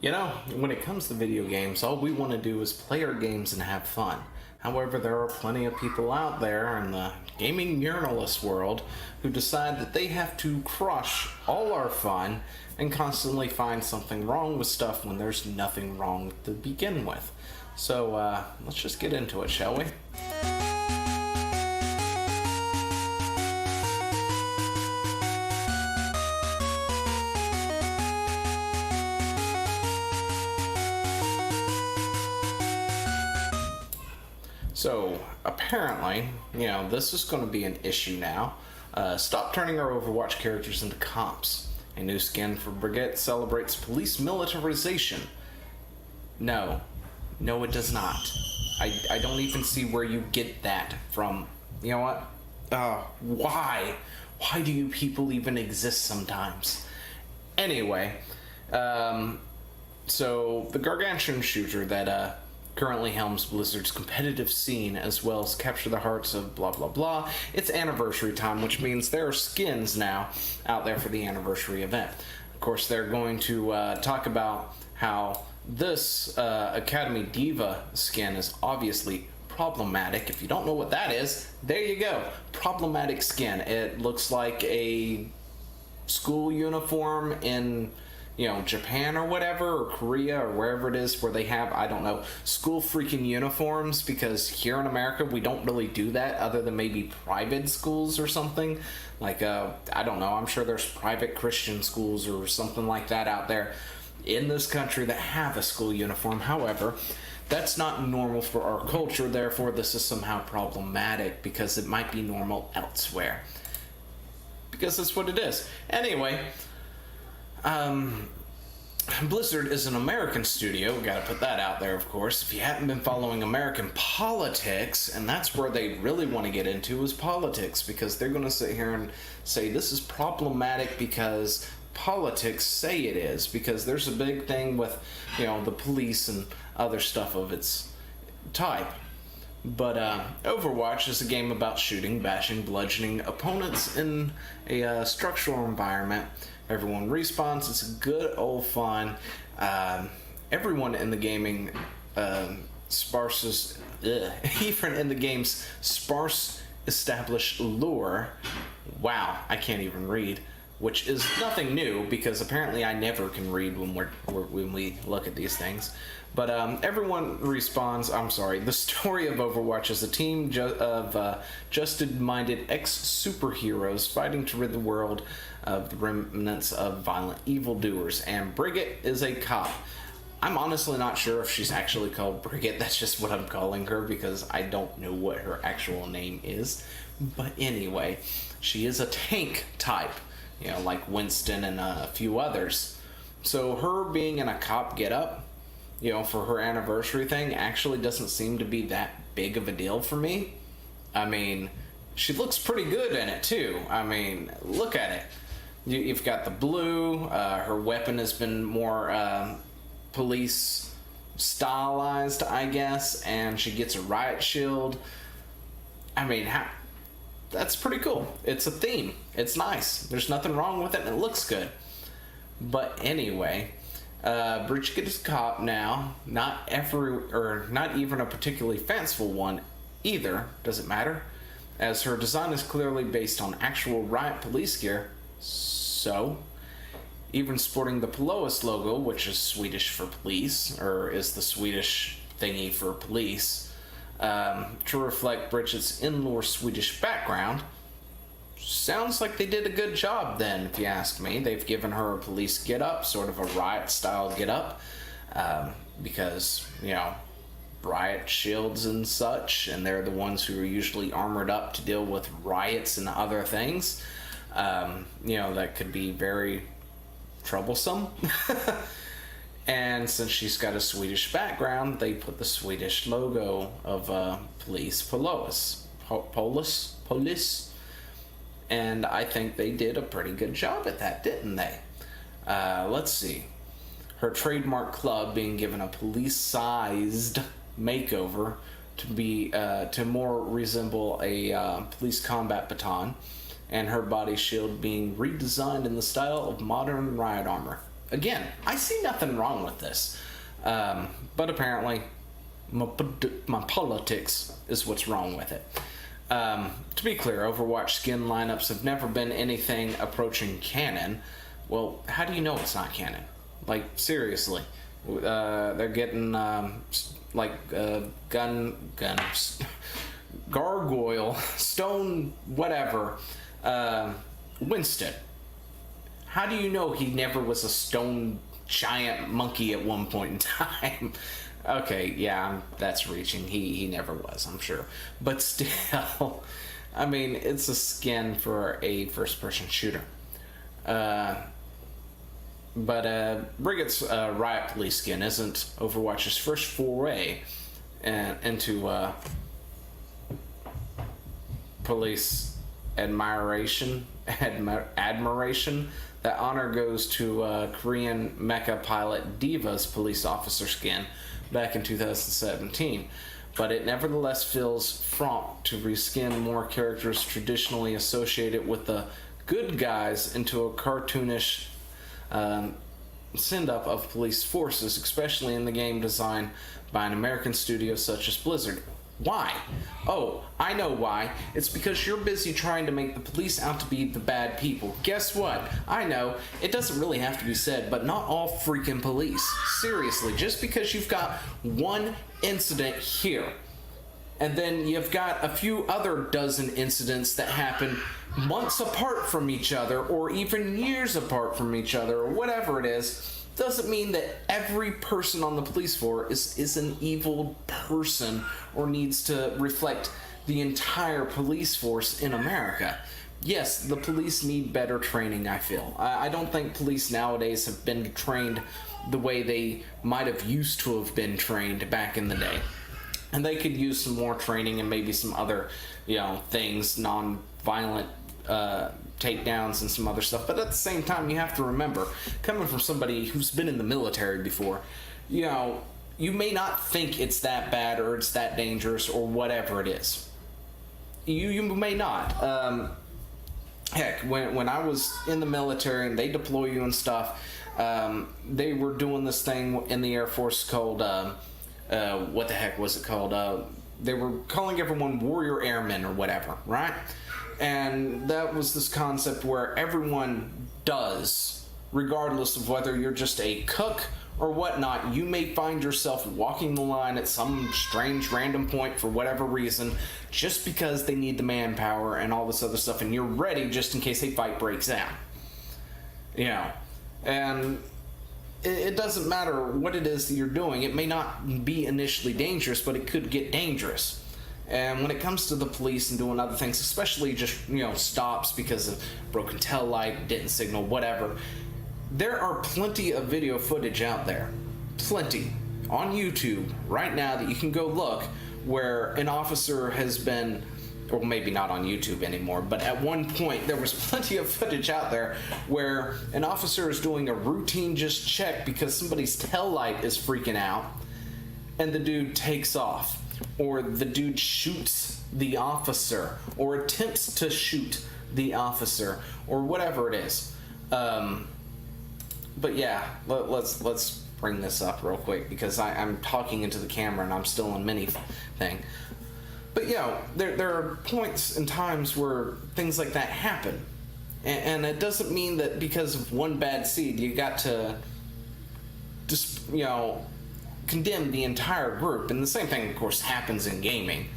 You know, when it comes to video games, all we want to do is play our games and have fun. However, there are plenty of people out there in the gaming journalist world who decide that they have to crush all our fun and constantly find something wrong with stuff when there's nothing wrong to begin with. So, let's just get into it, shall we? So, apparently, this is going to be an issue now. Stop turning our Overwatch characters into cops. A new skin for Brigitte celebrates police militarization. No, it does not. I don't even see where you get that from. You know what? Why? Why do you people even exist sometimes? Anyway, so the gargantuan shooter that, currently helms Blizzard's competitive scene as well as capture the hearts of blah blah blah. It's anniversary time, which means there are skins now out there for the anniversary event. Of course, they're going to talk about how this Academy Diva skin is obviously problematic. If you don't know what that is, there you go. Problematic skin. It looks like a school uniform in Japan or whatever, or Korea or wherever it is where they have, I don't know, school freaking uniforms, because here in America we don't really do that other than maybe private schools or something. Like, I don't know, I'm sure there's private Christian schools or something like that out there in this country that have a school uniform. However, that's not normal for our culture, therefore this is somehow problematic because it might be normal elsewhere. Because that's what it is. Anyway, Blizzard is an American studio. We gotta put that out there, of course. If you haven't been following American politics, and that's where they really want to get into, is politics, because they're gonna sit here and say this is problematic because politics say it is, because there's a big thing with, the police and other stuff of its type. But Overwatch is a game about shooting, bashing, bludgeoning opponents in a structural environment. Everyone respawns. It's good old fun. Everyone in the gaming even in the game's sparse established lore. Wow, I can't even read. Which is nothing new, because apparently I never can read when we look at these things. But everyone respawns. I'm sorry. The story of Overwatch is a team of justice-minded ex-superheroes fighting to rid the world of the remnants of violent evildoers. And Brigitte is a cop. I'm honestly not sure if she's actually called Brigitte. That's just what I'm calling her because I don't know what her actual name is. But anyway, she is a tank type, like Winston and a few others. So her being in a cop getup, for her anniversary thing actually doesn't seem to be that big of a deal for me. I mean, she looks pretty good in it too. I mean, look at it. You've got the blue. Her weapon has been more police stylized, I guess, and she gets a riot shield. I mean, that's pretty cool. It's a theme. It's nice. There's nothing wrong with it, and it looks good. But anyway, Brigitte is a cop now. Not even a particularly fanciful one either. Doesn't matter, as her design is clearly based on actual riot police gear. So, even sporting the Polois logo, which is Swedish for police, or is the Swedish thingy for police, to reflect Brigitte's in-lore Swedish background. Sounds like they did a good job then, if you ask me. They've given her a police get-up, sort of a riot-style get-up, because, riot shields and such, and they're the ones who are usually armored up to deal with riots and other things, that could be very troublesome. And since she's got a Swedish background, they put the Swedish logo of police, Polis, and I think they did a pretty good job at that, didn't they? Let's see. Her trademark club being given a police-sized makeover to more resemble a police combat baton, and her body shield being redesigned in the style of modern riot armor. again, I see nothing wrong with this. But apparently, my politics is what's wrong with it. To be clear, Overwatch skin lineups have never been anything approaching canon. Well, how do you know it's not canon? Like, seriously. They're getting, guns, gargoyle, stone, whatever, Winston. How do you know he never was a stone giant monkey at one point in time? Okay, yeah, that's reaching. He never was, I'm sure. But still, I mean, it's a skin for a first-person shooter. But Brigitte's Riot Police skin isn't Overwatch's first foray into police admiration. That honor goes to Korean mecha pilot Diva's police officer skin back in 2017, but it nevertheless feels fraught to reskin more characters traditionally associated with the good guys into a cartoonish send-up of police forces, especially in the game designed by an American studio such as Blizzard. Why? Oh, I know why. It's because you're busy trying to make the police out to be the bad people. Guess what? I know. It doesn't really have to be said, but not all freaking police. Seriously, just because you've got one incident here, and then you've got a few other dozen incidents that happen months apart from each other, or even years apart from each other, or whatever it is, doesn't mean that every person on the police force is an evil person or needs to reflect the entire police force in America. Yes, the police need better training, I feel. I don't think police nowadays have been trained the way they might have used to have been trained back in the day. And they could use some more training and maybe some other, things, non-violent takedowns and some other stuff. But at the same time, you have to remember, coming from somebody who's been in the military before, you may not think it's that bad or it's that dangerous or whatever it is. You may not. Heck, when I was in the military and they deploy you and stuff, they were doing this thing in the Air Force called, what the heck was it called? They were calling everyone warrior airmen or whatever, right? And that was this concept where everyone does, regardless of whether you're just a cook or whatnot. You may find yourself walking the line at some strange random point for whatever reason, just because they need the manpower and all this other stuff, and you're ready just in case a fight breaks out. And it doesn't matter what it is that you're doing. It may not be initially dangerous, but it could get dangerous. And when it comes to the police and doing other things, especially just, stops because of broken tail light, didn't signal, whatever, there are plenty of video footage out there. Plenty. On YouTube right now that you can go look, where an officer has been, or maybe not on YouTube anymore, but at one point there was plenty of footage out there where an officer is doing a routine just check because somebody's tail light is freaking out, and the dude takes off. Or the dude shoots the officer, or attempts to shoot the officer, or whatever it is. But yeah, let's bring this up real quick because I'm talking into the camera and I'm still in mini thing. But there are points and times where things like that happen, and it doesn't mean that because of one bad seed you got to just condemn the entire group. And the same thing, of course, happens in gaming.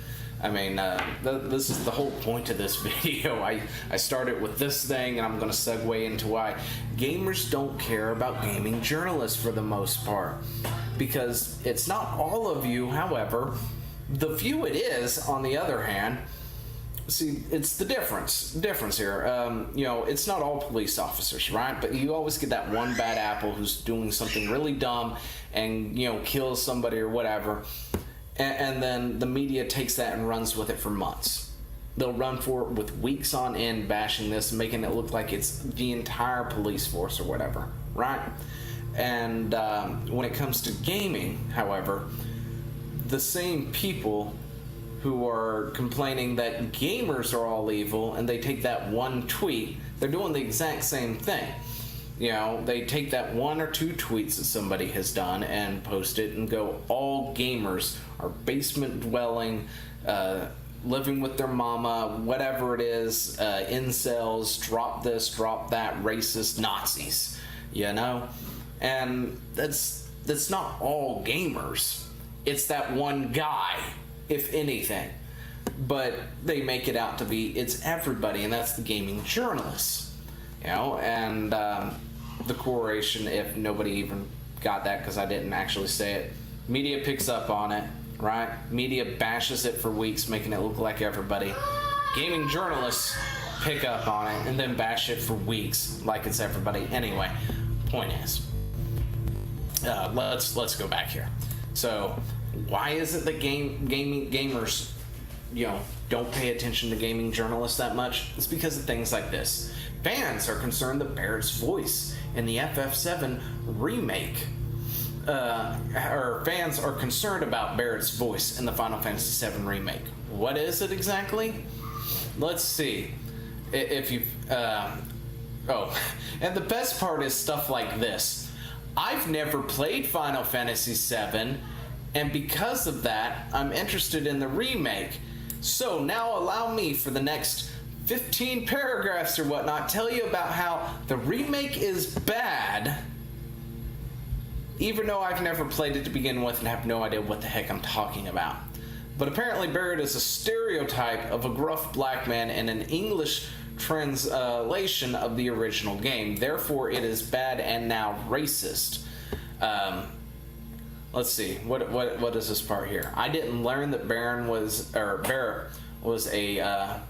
I mean, this is the whole point of this video. I started with this thing, and I'm going to segue into why gamers don't care about gaming journalists for the most part. Because it's not all of you, however. The few it is, on the other hand, see, it's the difference here. It's not all police officers, right? But you always get that one bad apple who's doing something really dumb and, kills somebody or whatever. And then the media takes that and runs with it for months. They'll run for it with weeks on end, bashing this, making it look like it's the entire police force or whatever, right? And when it comes to gaming, however, the same people who are complaining that gamers are all evil and they take that one tweet, they're doing the exact same thing. You know, they take that one or two tweets that somebody has done and post it and go, all gamers are basement dwelling, living with their mama, whatever it is, incels, drop this, drop that, racist Nazis, you know? And that's not all gamers. It's that one guy, if anything. But they make it out to be, it's everybody, and that's the gaming journalists. You know, and the correlation, if nobody even got that because I didn't actually say it, media picks up on it, right? Media bashes it for weeks, making it look like everybody. Gaming journalists pick up on it and then bash it for weeks like it's everybody. Anyway, point is, let's go back here. So, why is it that gamers, you know, don't pay attention to gaming journalists that much? It's because of things like this. Fans are concerned that Barrett's voice in the FF7 remake, or fans are concerned about Barrett's voice in the Final Fantasy VII remake. What is it exactly? Let's see. If you, oh, and the best part is stuff like this. I've never played Final Fantasy VII, and because of that, I'm interested in the remake. So now allow me for the next 15 paragraphs or whatnot tell you about how the remake is bad, even though I've never played it to begin with and have no idea what the heck I'm talking about. But apparently Barrett is a stereotype of a gruff black man in an English translation of the original game. Therefore, it is bad and now racist. Let's see. What is this part here? I didn't learn that Barrett was a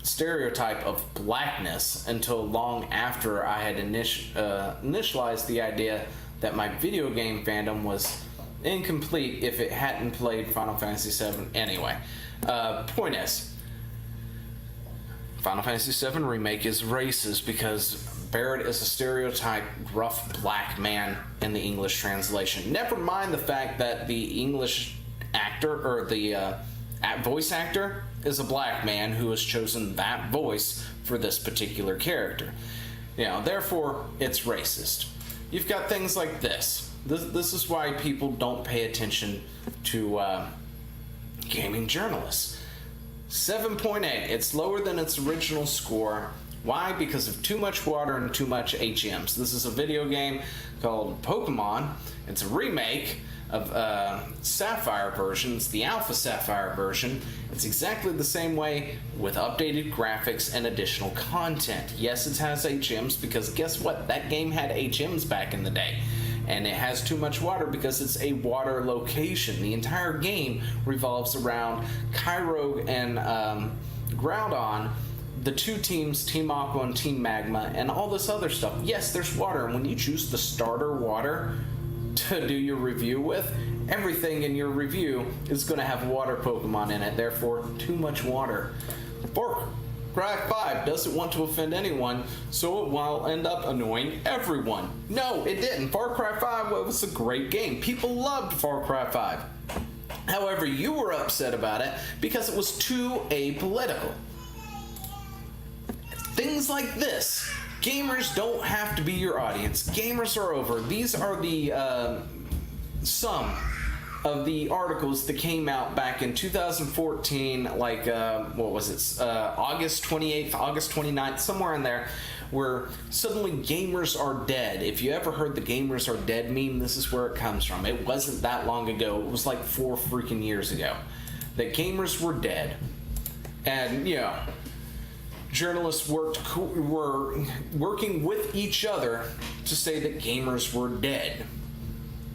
stereotype of blackness until long after I had initialized the idea that my video game fandom was incomplete if it hadn't played Final Fantasy VII. Anyway, point is, Final Fantasy VII Remake is racist because Barrett is a stereotype rough black man in the English translation. Never mind the fact that the English actor, or the voice actor, is a black man who has chosen that voice for this particular character. You know, therefore, it's racist. You've got things like this. This is why people don't pay attention to gaming journalists. 7.8. It's lower than its original score. Why? Because of too much water and too much HMs. This is a video game called Pokemon. It's a remake of Sapphire version. It's the Alpha Sapphire version. It's exactly the same way with updated graphics and additional content. Yes, it has HMs because guess what? That game had HMs back in the day. And it has too much water because it's a water location. The entire game revolves around Kyogre and Groudon, the two teams, Team Aqua and Team Magma, and all this other stuff. Yes, there's water, and when you choose the starter water to do your review with, everything in your review is going to have water Pokemon in it, therefore too much water. Far Cry 5 doesn't want to offend anyone, so it will end up annoying everyone. No, it didn't. Far Cry 5 was a great game. People loved Far Cry 5. However, you were upset about it because it was too apolitical. Things like this. Gamers don't have to be your audience. Gamers are over. These are the some of the articles that came out back in 2014, like what was it, August 28th, August 29th, somewhere in there, where suddenly gamers are dead. If you ever heard the gamers are dead meme, this is where it comes from. It wasn't that long ago. It was like 4 freaking years ago that gamers were dead. And, you know, journalists were working with each other to say that gamers were dead.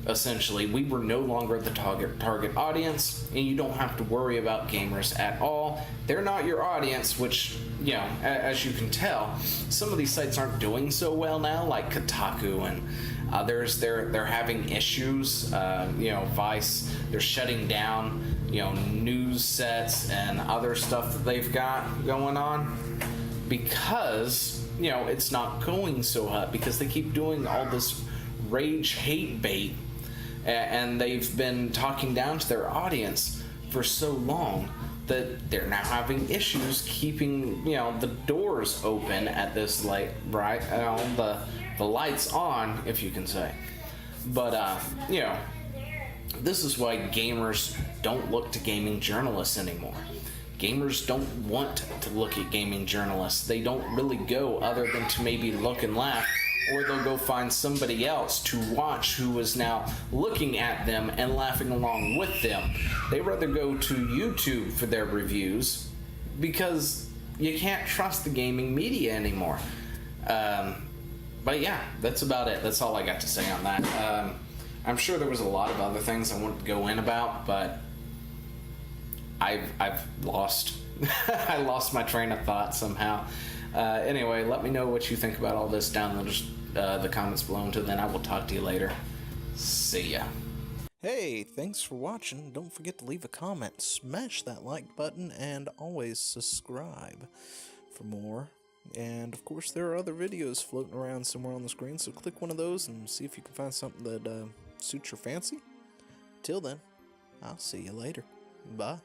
Essentially, we were no longer the target audience, and you don't have to worry about gamers at all. They're not your audience, which, you know, as you can tell, some of these sites aren't doing so well now, like Kotaku and others. They're having issues. You know, Vice, they're shutting down, you know, news sets and other stuff that they've got going on because, you know, it's not going so hot because they keep doing all this rage hate bait. And they've been talking down to their audience for so long that they're now having issues keeping, you know, the doors open at this, like, right, the the lights on, if you can say. But, you know, this is why gamers don't look to gaming journalists anymore. Gamers don't want to look at gaming journalists. They don't really go other than to maybe look and laugh, or they'll go find somebody else to watch who is now looking at them and laughing along with them. They rather go to YouTube for their reviews because you can't trust the gaming media anymore. But yeah, that's about it. That's all I got to say on that. I'm sure there was a lot of other things I wanted to go in about, but I've lost I lost my train of thought somehow. Anyway, let me know what you think about all this down in the comments below. Until then, I will talk to you later. See ya. Hey, thanks for watching. Don't forget to leave a comment, smash that like button, and always subscribe for more. And of course, there are other videos floating around somewhere on the screen, so click one of those and see if you can find something that suits your fancy. Till then, I'll see you later. Bye.